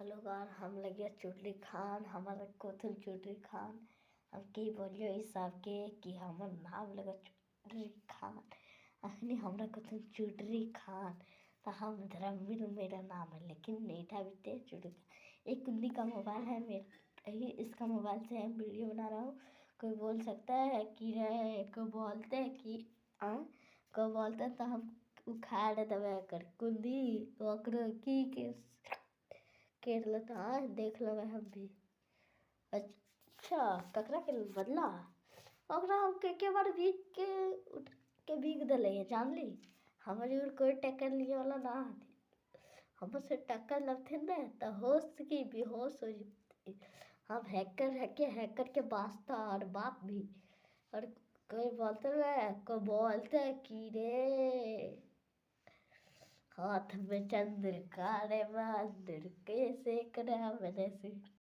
Hello गार हम लगे चुटली खान हमारा कोथुल चुटली खान हम की बोलियो इस सबके कि हमर नाम लगा चुटली खान अखनी हमरा कोथुल चुटली खान तो हम धर्मवीर मेरा नाम है लेकिन नेठा भी ते चुटली एक कुंदी का मोबाइल है मेरा ही इसका मोबाइल से हम वीडियो बना रहा हूँ। कोई बोल सकता है कि रे को बोलते हैं कि को बोलते हैं तो हम उखाड़ दबा कर कुंदी ओकरो की के केर लेता है देख लेवे हम भी। अच्छा ककरा के बदला ओकरा हम के बार भीग के उठ के भीग दले है जान ली हमारी और कोई टक्कर लिए वाला ना आती हमसे टक्कर लगते ना तो होश की बेहोश हो जाती। हम हैकर के वास्ता और बाप भी और कोई बोलते रहे को बोलते कि रे हाथ में चंद्र काले मंदिर कैसे करा मैंने से